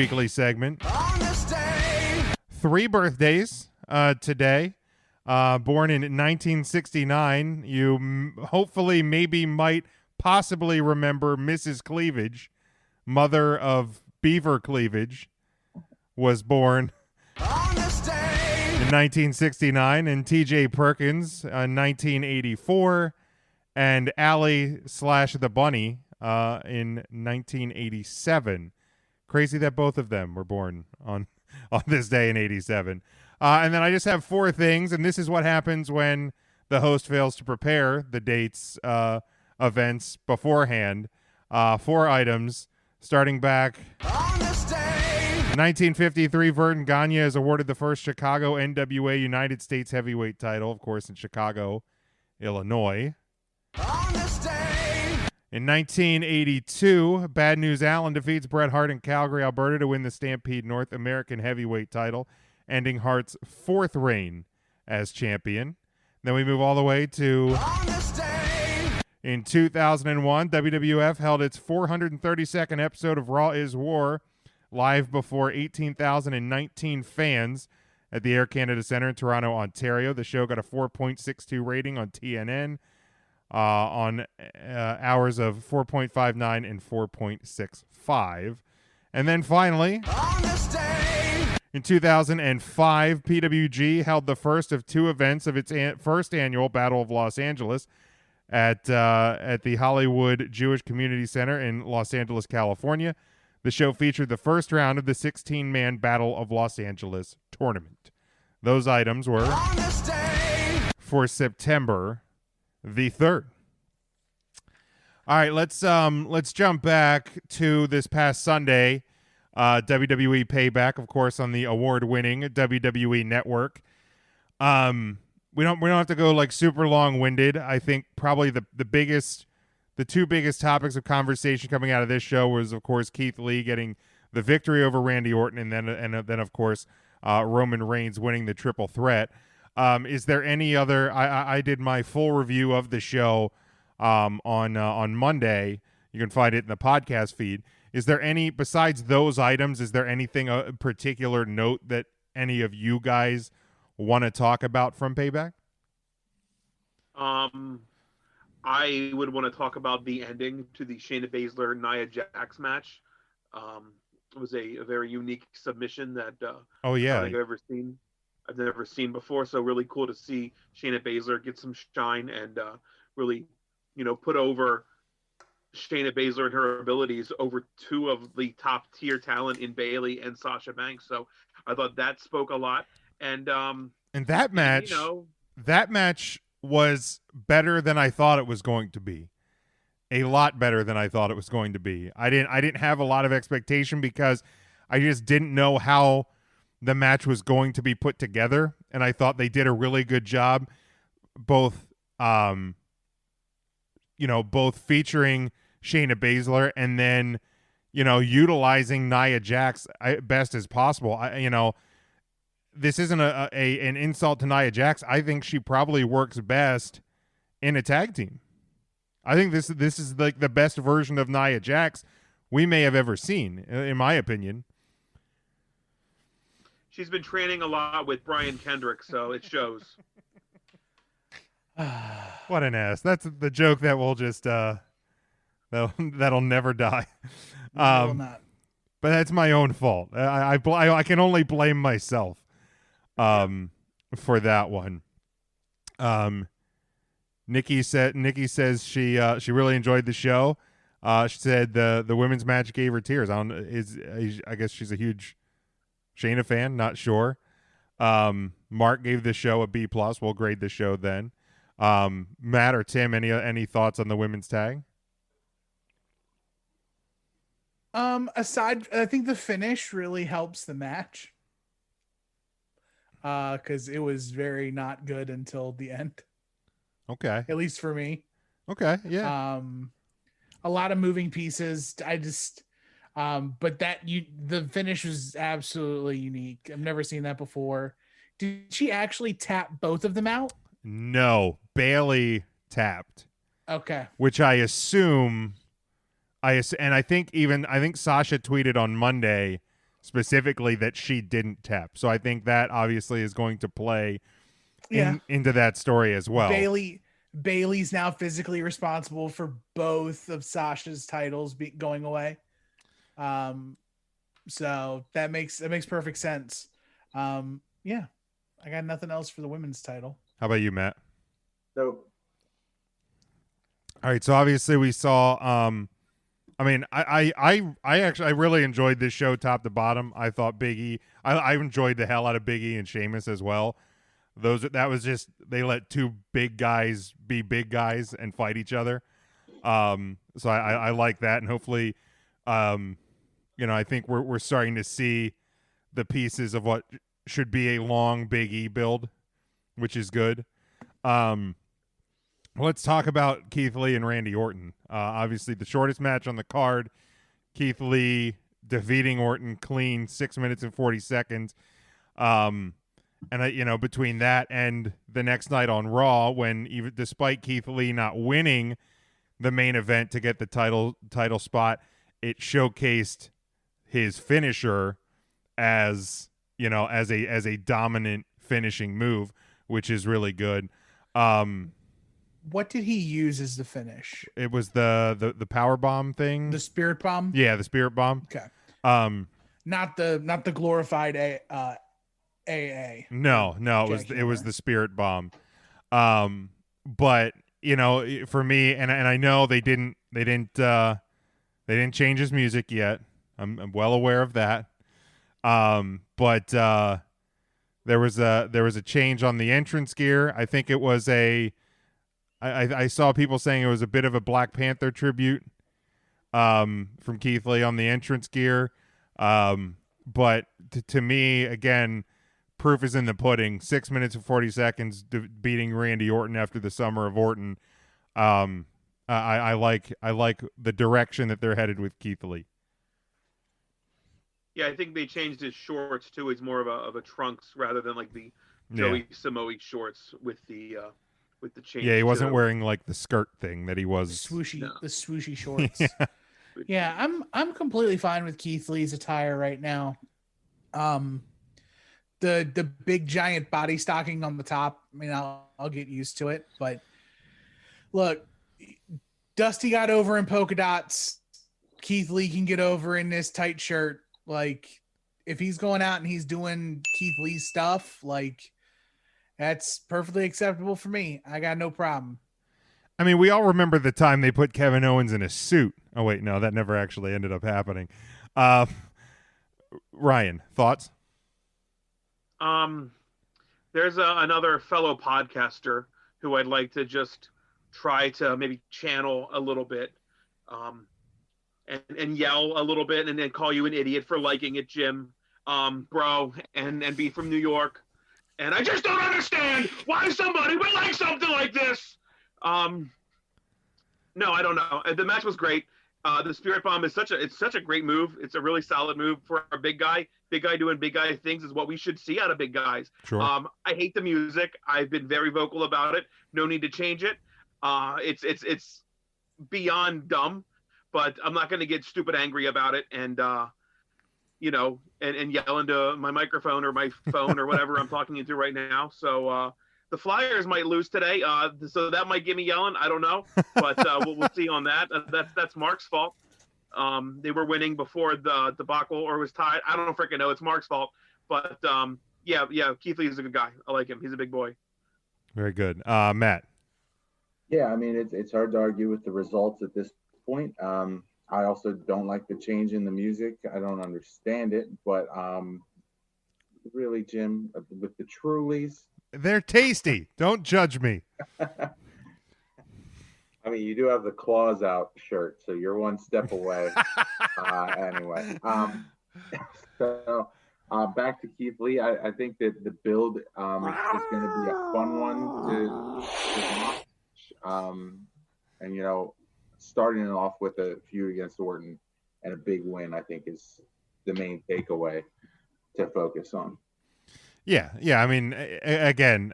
weekly segment. 3 birthdays today. Born in 1969. You hopefully maybe might possibly remember Mrs. Cleavage, mother of Beaver Cleavage, was born in 1969, and T.J. Perkins in 1984, and Allie / the Bunny in 1987. Crazy that both of them were born on this day in 87. And then I just have 4 things, and this is what happens when the host fails to prepare the dates, events beforehand. 4 items, starting back 1953, Vernon Gagne is awarded the first Chicago NWA United States Heavyweight title, of course, in Chicago, Illinois. In 1982, Bad News Allen defeats Bret Hart in Calgary, Alberta to win the Stampede North American Heavyweight title, ending Hart's 4th reign as champion. Then we move all the way to in 2001, WWF held its 432nd episode of Raw is War live before 18,019 fans at the Air Canada Centre in Toronto, Ontario. The show got a 4.62 rating on TNN on hours of 4.59 and 4.65. And then finally, in 2005, PWG held the first of 2 events of its first annual Battle of Los Angeles at the Hollywood Jewish Community Center in Los Angeles, California. The show featured the first round of the 16-man Battle of Los Angeles tournament. Those items were for September the 3rd. All right, let's jump back to this past Sunday. WWE Payback, of course, on the award-winning WWE Network. We don't have to go like super long-winded. I think probably the 2 biggest topics of conversation coming out of this show was, of course, Keith Lee getting the victory over Randy Orton, and then of course Roman Reigns winning the triple threat. Is there any other? I did my full review of the show on Monday. You can find it in the podcast feed. Is there any, besides those items, is there anything a particular note that any of you guys want to talk about from Payback? I would want to talk about the ending to the Shayna Baszler Nia Jax match. It was a very unique submission that I think I've never seen before. So really cool to see Shayna Baszler get some shine and really, put over Shayna Baszler and her abilities over 2 of the top tier talent in Bayley and Sasha Banks. So I thought that spoke a lot. And that match, that match was better than I thought it was going to be. A lot better than I thought it was going to be. I didn't have a lot of expectation because I just didn't know how the match was going to be put together, and I thought they did a really good job, both featuring Shayna Baszler and then utilizing Nia Jax best as possible. This isn't an insult to Nia Jax. I think she probably works best in a tag team. I think this is like the best version of Nia Jax we may have ever seen, in my opinion. She's been training a lot with Brian Kendrick, so it shows. What an ass. That's the joke that will just that'll never die. Will not. But that's my own fault. I can only blame myself for that one. Nikki says she really enjoyed the show. She said the women's match gave her tears. I guess she's a huge Shayna fan, not sure. Mark gave the show a B+. We'll grade the show then. Matt or Tim, any thoughts on the women's tag? I think the finish really helps the match. Because it was very not good until the end. Okay. At least for me. Okay. Yeah. A lot of moving pieces. But the finish was absolutely unique. I've never seen that before. Did she actually tap both of them out? No, Bayley tapped. Okay. Which I assume, and I think Sasha tweeted on Monday specifically that she didn't tap. So I think that obviously is going to play into that story as well. Bailey's now physically responsible for both of Sasha's titles going away. So that makes perfect sense. Yeah, I got nothing else for the women's title. How about you, Matt? Nope. All right, so obviously we saw. I mean, I really enjoyed this show top to bottom. I thought Big E. I enjoyed the hell out of Big E and Sheamus as well. That was just, they let two big guys be big guys and fight each other. So I like that, and hopefully, I think we're starting to see the pieces of what should be a long Big E build, which is good. Let's talk about Keith Lee and Randy Orton. Obviously, the shortest match on the card. Keith Lee defeating Orton clean, 6 minutes and 40 seconds. And between that and the next night on Raw, when even despite Keith Lee not winning the main event to get the title spot, it showcased his finisher as a dominant finishing move, which is really good. What did he use as the finish? It was the power bomb thing. The spirit bomb? Yeah, the spirit bomb. Okay. Not the glorified AA. No, it was the spirit bomb. But for me, and I know they didn't change his music yet. I'm well aware of that. But there was a change on the entrance gear. I think it was I saw people saying it was a bit of a Black Panther tribute from Keith Lee on the entrance gear. But to me, again, proof is in the pudding. 6 minutes and 40 seconds beating Randy Orton after the summer of Orton. I like the direction that they're headed with Keith Lee. Yeah, I think they changed his shorts too. He's more of a trunks rather than like the Joey Samoa shorts with the change. Yeah, he wasn't wearing like the skirt thing that he was. The swooshy shorts. Yeah, I'm completely fine with Keith Lee's attire right now. The big giant body stocking on the top, I mean, I'll get used to it. But look, Dusty got over in polka dots. Keith Lee can get over in this tight shirt. Like, if he's going out and he's doing Keith Lee's stuff, like, that's perfectly acceptable for me. I got no problem. I mean, we all remember the time they put Kevin Owens in a suit. Oh, wait, no, that never actually ended up happening. Ryan, thoughts? There's another fellow podcaster who I'd like to just try to maybe channel a little bit, and yell a little bit and then call you an idiot for liking it, Jim, bro, and be from New York. And I just don't understand why somebody would like something like this. No, I don't know. The match was great. The Spirit Bomb is such a great move. It's a really solid move for a big guy. Big guy doing big guy things is what we should see out of big guys. Sure. I hate the music. I've been very vocal about it. No need to change it. It's beyond dumb, but I'm not going to get stupid angry about it and yell into my microphone or my phone or whatever I'm talking into right now. So the Flyers might lose today, so that might get me yelling. I don't know, but we'll see on that. That's Mark's fault. They were winning before the debacle or was tied. I don't freaking know. It's Mark's fault. But yeah, Keith Lee is a good guy. I like him. He's a big boy. Very good. Matt. Yeah, I mean, it's hard to argue with the results at this point. I also don't like the change in the music. I don't understand it, but really, Jim, with the Trulies, they're tasty. Don't judge me. I mean, you do have the claws out shirt, so you're one step away. Anyway, so back to Keith Lee. I think that the build is going to be a fun one to watch. And starting it off with a feud against Orton and a big win, I think, is the main takeaway to focus on. Yeah. I mean, again,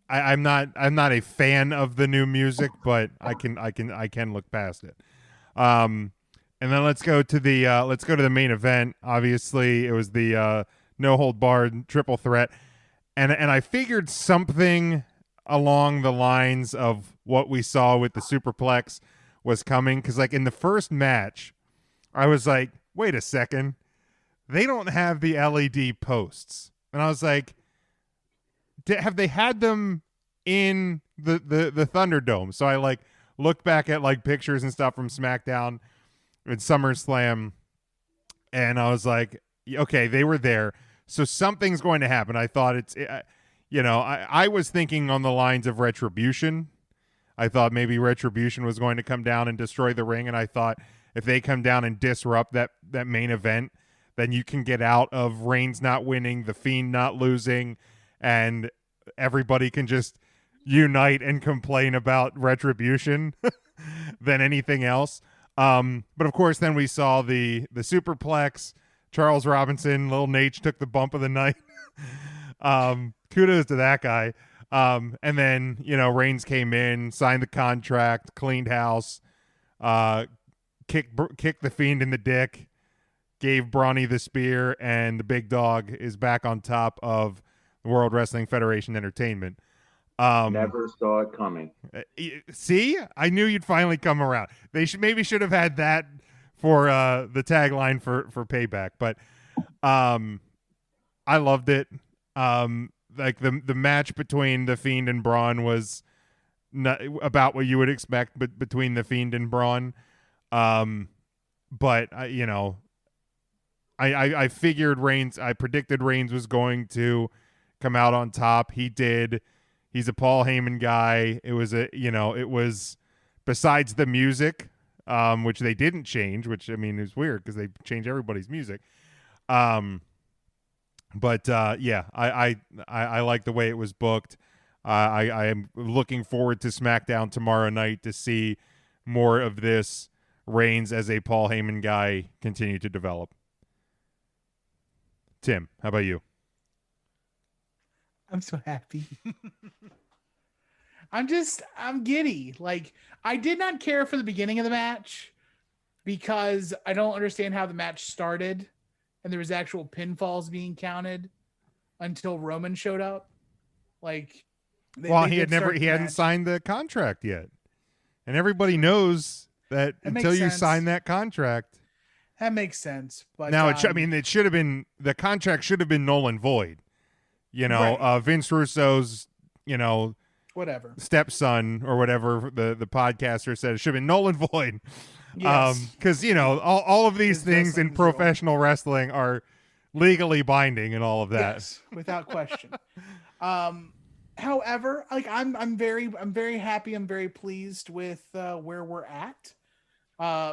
I'm not a fan of the new music, but I can look past it. And then let's go to the main event. Obviously, it was the no hold barred triple threat, and I figured something along the lines of what we saw with the superplex was coming, because like in the first match, I was like, wait a second, they don't have the LED posts, and I was like, have they had them in the Thunderdome? So I like looked back at like pictures and stuff from SmackDown in SummerSlam, and I was like, okay, they were there, so something's going to happen. I thought I was thinking on the lines of Retribution. I thought maybe Retribution was going to come down and destroy the ring, and I thought if they come down and disrupt that main event, then you can get out of Reigns not winning, The Fiend not losing, and everybody can just unite and complain about Retribution than anything else. But of course, then we saw the superplex. Charles Robinson, Lil Nate took the bump of the night. Kudos to that guy. And then, Reigns came in, signed the contract, cleaned house, kicked the Fiend in the dick, gave Brawny the spear, and the big dog is back on top of the World Wrestling Federation Entertainment. Never saw it coming. See, I knew you'd finally come around. They should have had that for the tagline for Payback, but I loved it. Like the match between the Fiend and Braun was not about what you would expect, but between the Fiend and Braun. But I figured Reigns. I predicted Reigns was going to come out on top. He did. He's a Paul Heyman guy. It was besides the music, which they didn't change, which I mean is weird because they change everybody's music. But yeah, I like the way it was booked. I am looking forward to SmackDown tomorrow night to see more of this Reigns as a Paul Heyman guy continue to develop. Tim, how about you? I'm so happy. I'm giddy. Like, I did not care for the beginning of the match because I don't understand how the match started and there was actual pinfalls being counted until Roman showed up. Like, he hadn't signed the contract yet. And everybody knows that until you sign that contract. That makes sense. But now it should have been, the contract should have been null and void. Right. Vince Russo's, whatever stepson or whatever the podcaster said, it should have been null and void. Yes. Because all of these things in professional wrestling are legally binding and all of that. Yes, without question. However, like I'm very happy. I'm very pleased with where we're at.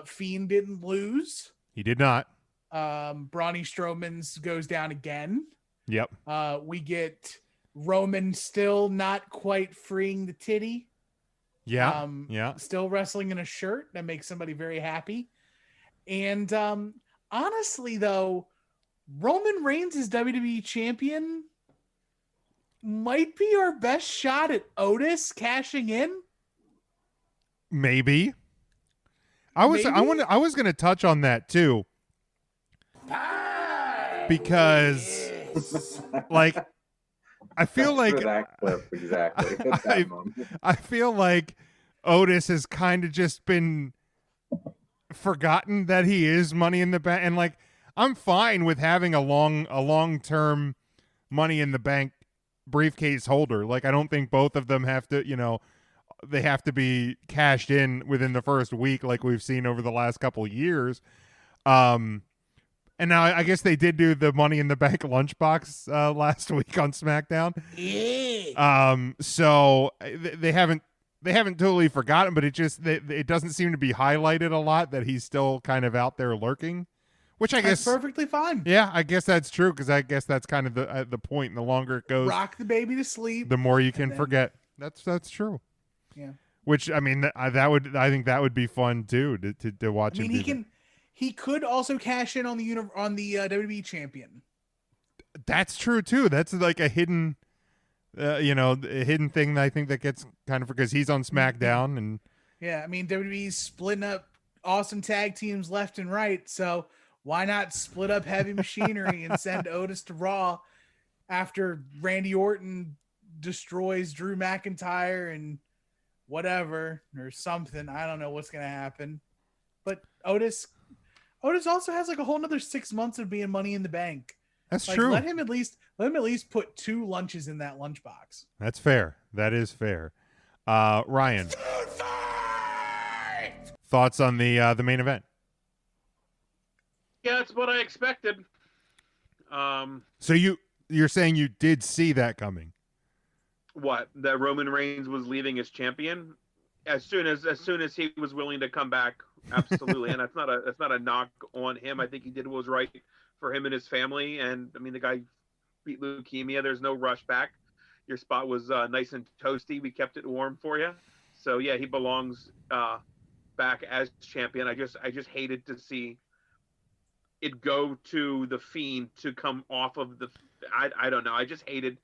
Fiend didn't lose. He did not. Brawny Strowman's goes down again. Yep. We get Roman still not quite freeing the titty. Yeah. Still wrestling in a shirt. That makes somebody very happy. And honestly, though, Roman Reigns as WWE champion might be our best shot at Otis cashing in. Maybe. I was going to touch on that too. Because like I feel like that clip exactly. I feel like Otis has kind of just been forgotten that he is Money in the Bank, and like I'm fine with having a long-term Money in the Bank briefcase holder. Like I don't think both of them have to, they have to be cashed in within the first week like we've seen over the last couple of years. And now I guess they did do the Money in the Bank lunchbox last week on SmackDown. Yeah. So they haven't totally forgotten, but it doesn't seem to be highlighted a lot that he's still kind of out there lurking, which I guess perfectly fine. Yeah, I guess that's true because I guess that's kind of the point. And the longer it goes, rock the baby to sleep, the more you can forget. That's true. Yeah. Which I mean, I think that would be fun too to watch. I mean, he could also cash in on the WWE champion. That's true too. That's like a hidden, a hidden thing that I think that gets kind of because he's on SmackDown and yeah, I mean WWE's splitting up awesome tag teams left and right. So why not split up Heavy Machinery and send Otis to Raw after Randy Orton destroys Drew McIntyre and whatever or something. I don't know what's going to happen. But Otis also has like a whole nother 6 months of being Money in the Bank. That's like, true. Let him at least put 2 lunches in that lunchbox. That's fair. That is fair. Ryan, thoughts on the main event? Yeah, that's what I expected. So you're saying you did see that coming? What? That Roman Reigns was leaving as champion? As soon as he was willing to come back, absolutely. And that's not a knock on him. I think he did what was right for him and his family. And I mean, the guy beat leukemia. There's no rush back. Your spot was nice and toasty. We kept it warm for you. So yeah, he belongs back as champion. I just hated to see it go to the Fiend to come off of the. I don't know. I just hated.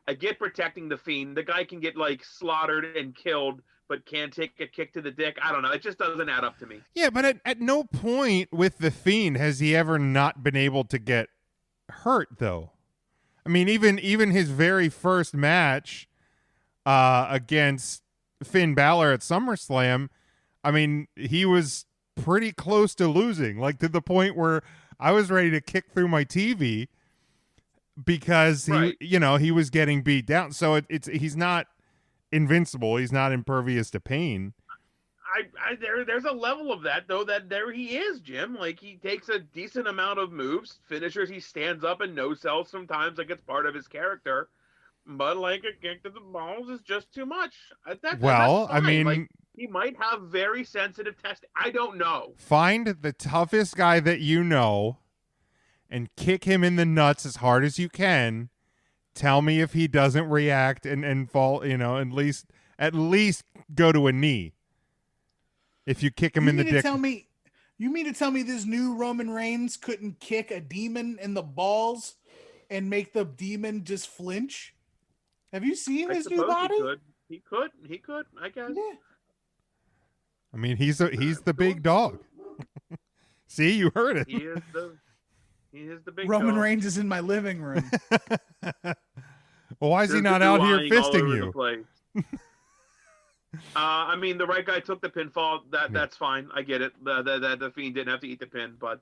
I get protecting the Fiend. The guy can get like slaughtered and killed, but can't take a kick to the dick. I don't know. It just doesn't add up to me. Yeah, but at no point with the Fiend has he ever not been able to get hurt, though. I mean, even his very first match against Finn Balor at SummerSlam, I mean, he was pretty close to losing, like to the point where I was ready to kick through my TV because he was getting beat down. So he's not invincible. He's not impervious to pain. There's a level of that though, that there he is, Jim. Like, he takes a decent amount of moves, finishers. He stands up and no sells sometimes, like it's part of his character. But like a kick to the balls is just too much. I mean, like, he might have very sensitive testing. I don't know. Find the toughest guy that you know and kick him in the nuts as hard as you can. Tell me if he doesn't react and fall, at least go to a knee. If you kick him in the dick. You mean to tell me this new Roman Reigns couldn't kick a demon in the balls and make the demon just flinch? Have you seen his new body? He could, I guess. Yeah. I mean, he's the big dog. See, you heard it. He is the big Roman dog. Reigns is in my living room. Well, why is he not out here fisting you? I mean, the right guy took the pinfall. That's fine. I get it. The Fiend didn't have to eat the pin, but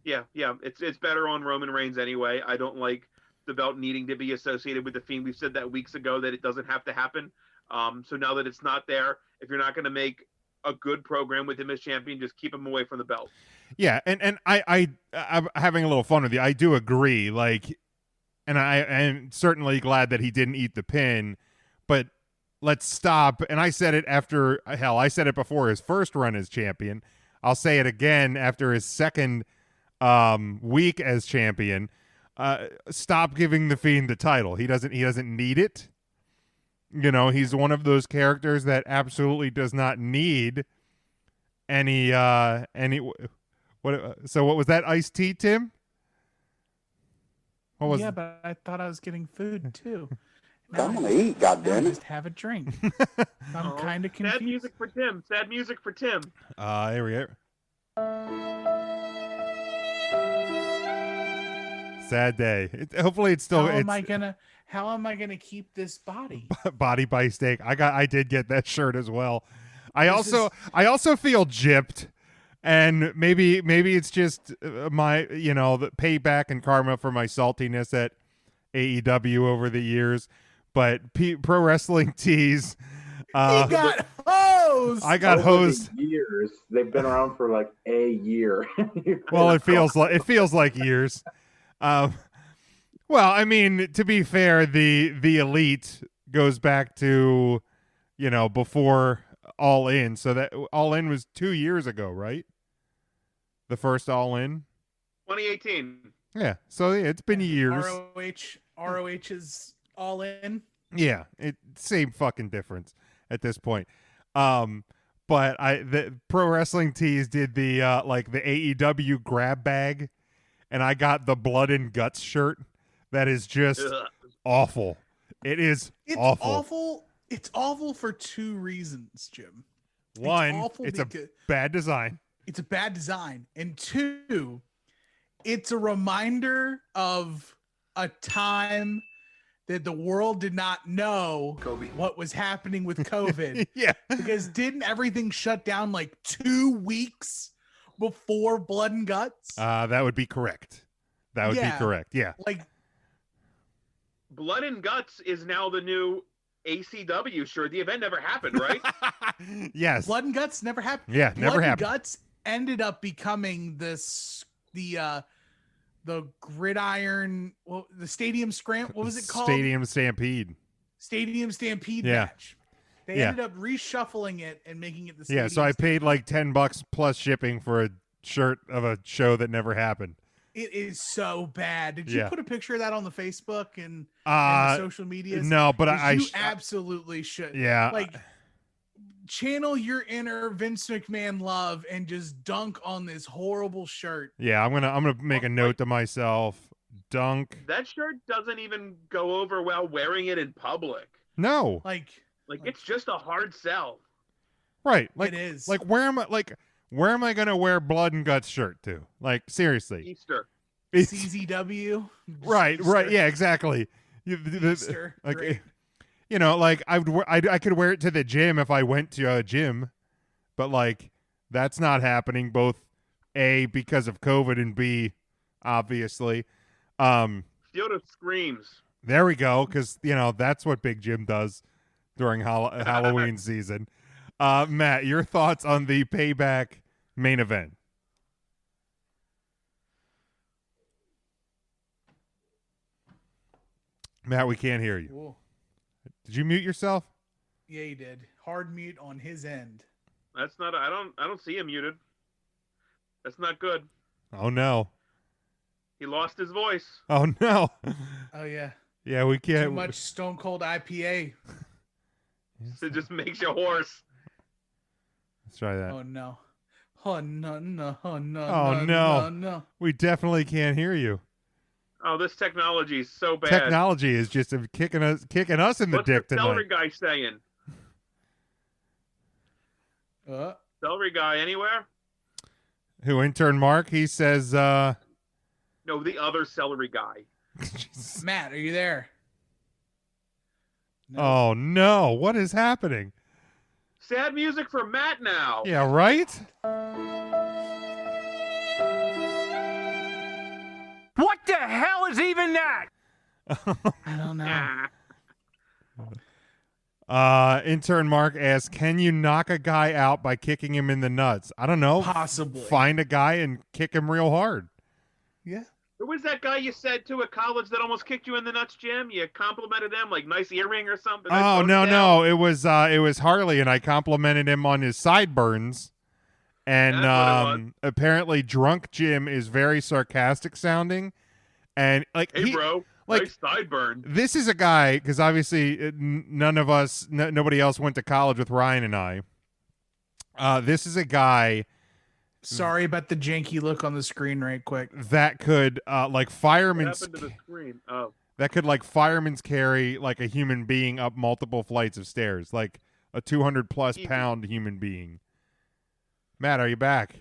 yeah, it's better on Roman Reigns anyway. I don't like the belt needing to be associated with the Fiend. We've said that weeks ago that it doesn't have to happen. So now that it's not there, if you're not going to make a good program with him as champion, just keep him away from the belt. Yeah, and I'm having a little fun with you. I do agree. Like, and I am certainly glad that he didn't eat the pin, but let's stop. And I said it I said it before his first run as champion. I'll say it again after his second week as champion. Stop giving the Fiend the title. He doesn't need it. He's one of those characters that absolutely does not need any what. So what was that iced tea, Tim? What was? Yeah, but I thought I was getting food too. I'm gonna eat, goddammit. Just have a drink. I'm kind of confused. Sad music for Tim. Here we go. Sad day. Hopefully it's still. How am I gonna keep this body? Body by steak. I did get that shirt as well. I also feel gypped, and maybe it's just my the payback and karma for my saltiness at AEW over the years. But Pro Wrestling Tees. He got hosed. I got hosed. Years. They've been around for like a year. Well, it feels like years. Well, I mean, to be fair, the Elite goes back to, before All In. So that All In was 2 years ago, right? The first All In? 2018. Yeah. So it's been years. ROH is All In. Yeah. Same fucking difference at this point. But the Pro Wrestling Tees did the the AEW grab bag, and I got the Blood and Guts shirt. That is just awful. It's awful. It's awful for 2 reasons, Jim. One, it's a bad design. it's a bad design, and 2, it's a reminder of a time that the world did not know what was happening with COVID. Yeah. Because didn't everything shut down like 2 weeks before Blood and Guts? That would be correct. That would be correct. Yeah. Like, Blood and Guts is now the new ACW shirt. The event never happened, right? Yes. Blood and Guts never happened. Yeah, never Blood happened. and Guts ended up becoming the gridiron, the stadium scram. What was it called? Stadium Stampede. Stadium Stampede match. They ended up reshuffling it and making it the Stadium so I paid Stampede. like $10 plus shipping for a shirt of a show that never happened. It is so bad. Did you put a picture of that on the Facebook and the social media? No, but you absolutely should. Yeah. Like, channel your inner Vince McMahon love and just dunk on this horrible shirt. Yeah, I'm gonna make a note to myself. Dunk. That shirt doesn't even go over well wearing it in public. No. Like it's just a hard sell. Right. Like it is. Like where am I gonna wear Blood and Guts shirt to? Like, seriously. Easter. CZW. Right. Easter. Right. Yeah. Exactly. Easter. Like, Great. you know, like I could wear it to the gym if I went to a gym, but like that's not happening. Both A, because of COVID, and B, obviously. Field Screams. There we go, because you know that's what Big Jim does during Halloween season. Matt, your thoughts on the Payback main event? Matt, we can't hear you. Cool. Did you mute yourself? Yeah, he did. Hard mute on his end. That's not. I don't see him muted. That's not good. Oh no. He lost his voice. Oh no. Oh yeah. Yeah, we can't. Too much Stone Cold IPA. It just makes you hoarse. Let's try that. Oh no. Oh no no oh no. Oh no. We definitely can't hear you. Oh, this technology is so bad. Technology is just kicking us in the dick the tonight. celery guy saying? Celery guy anywhere? Who, intern Mark? He says, No, the other celery guy. Matt, are you there? No. Oh no, what is happening? Sad music for Matt now. Yeah, right? What the hell is even that? I don't know. Intern Mark asks, can you knock a guy out by kicking him in the nuts? I don't know. Possibly. Find a guy and kick him real hard. Yeah. Who was that guy you said to at college that almost kicked you in the nuts, Jim? You complimented him, like nice earring or something? Oh, no. It was Harley, and I complimented him on his sideburns. And apparently Drunk Jim is very sarcastic sounding. And like, hey, bro, like, nice sideburn. This is a guy, because obviously nobody else went to college with Ryan and I. This is a guy. Sorry about the janky look on the screen right quick. That could like fireman's. What happened to the screen? Oh. That could like fireman's carry like a human being up multiple flights of stairs, like a 200+ pound human being. Matt, are you back?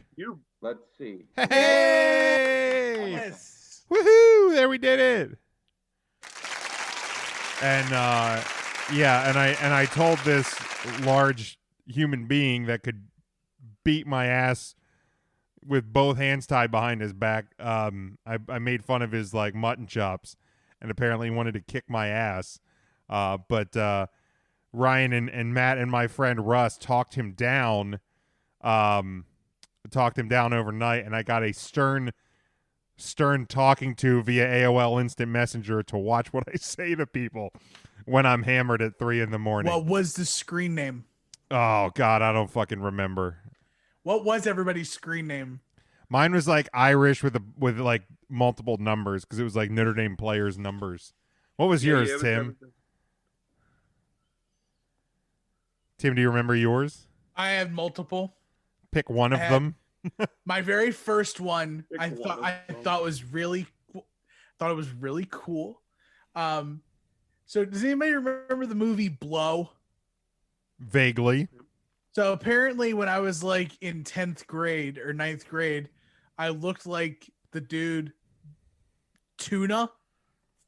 Let's see. Hey! Yes. Woohoo! There, we did it. And I told this large human being that could beat my ass with both hands tied behind his back. I made fun of his like mutton chops, and apparently he wanted to kick my ass. But Ryan and Matt and my friend Russ talked him down. Overnight, and I got a stern talking to via AOL Instant Messenger to watch what I say to people when I'm hammered at 3 a.m. What was the screen name? Oh God, I don't fucking remember. What was everybody's screen name? Mine was like Irish with like multiple numbers, because it was like Notre Dame players' numbers. What was yours, Tim? Tim, do you remember yours? I have multiple. Pick one of them. My very first one, I thought it was really cool. So does anybody remember the movie Blow? Vaguely. So apparently when I was like in 10th grade or 9th grade, I looked like the dude Tuna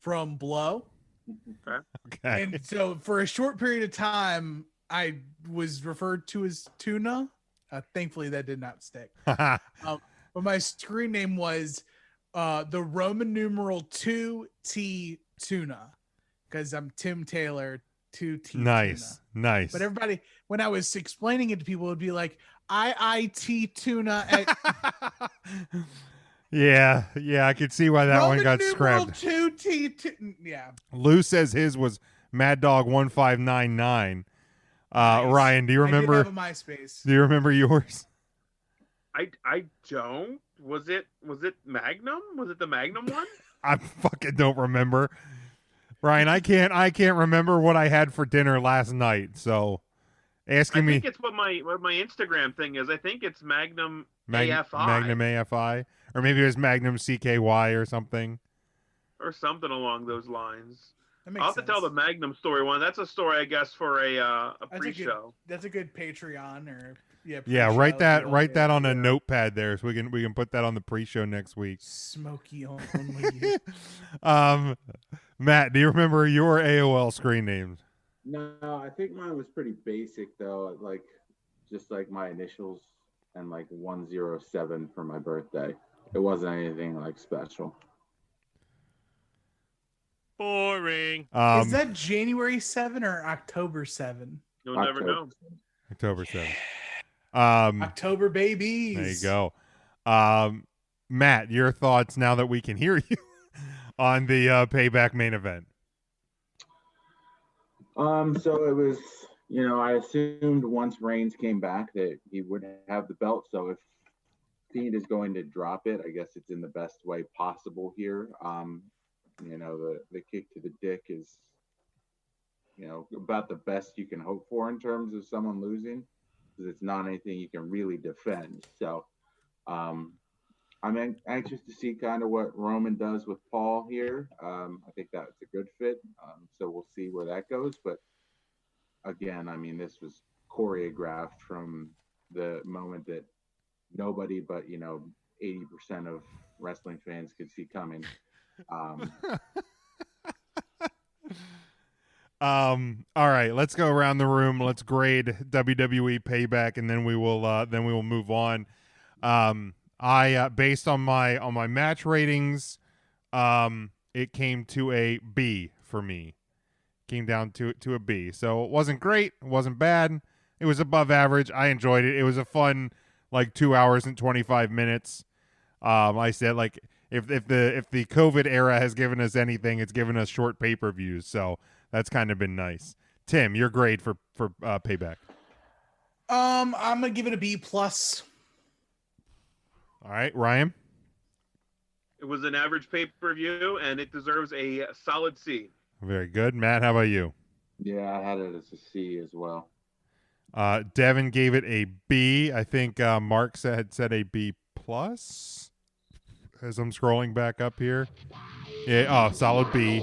from Blow. Okay. And so for a short period of time, I was referred to as Tuna. Thankfully, that did not stick. But my screen name was the Roman numeral 2T Tuna, because I'm Tim Taylor, 2T Nice. Tuna. Nice. But everybody, when I was explaining it to people, would be like, IIT Tuna. Yeah, I could see why that Roman one got numeral scrubbed. 2T. Yeah. Lou says his was Mad Dog 1599. Nice. Ryan, do you remember? I did have a MySpace. Do you remember yours? I don't. Was it Magnum? Was it the Magnum one? I fucking don't remember. Ryan, I can't remember what I had for dinner last night. So asking me. I think it's what my Instagram thing is. I think it's Magnum AFI. Magnum AFI. Or maybe it was Magnum CKY or something. Or something along those lines. I'll have to tell the Magnum story one. That's a story, I guess, for a pre-show. That's a good Patreon or write that on a notepad there, so we can put that on the pre-show next week. Smoky only. Matt, do you remember your AOL screen names? No, I think mine was pretty basic though. Like just like my initials and like 107 for my birthday. It wasn't anything like special. Boring. Is that January 7 or October 7? You'll never know. October 7. October babies. There you go. Matt, your thoughts now that we can hear you on the Payback main event. So it was, I assumed once Reigns came back that he would have the belt. So if Fiend is going to drop it, I guess it's in the best way possible here. The kick to the dick is, about the best you can hope for in terms of someone losing, because it's not anything you can really defend. So I'm anxious to see kind of what Roman does with Paul here. I think that's a good fit. So we'll see where that goes. But again, this was choreographed from the moment that nobody but, 80% of wrestling fans could see coming. All right, let's go around the room. Let's grade WWE Payback, and then we will move on. I based on my match ratings, it came to a B for me. Came down to a B. So it wasn't great, it wasn't bad. It was above average. I enjoyed it. It was a fun 2 hours and 25 minutes. I said if the COVID era has given us anything, it's given us short pay-per-views. So that's kind of been nice. Tim, your grade for Payback? I'm gonna give it a B+. All right, Ryan. It was an average pay-per-view, and it deserves a solid C. Very good. Matt, how about you? Yeah, I had it as a C as well. Devin gave it a B. I think Mark had said a B+. As I'm scrolling back up here. Yeah, solid B.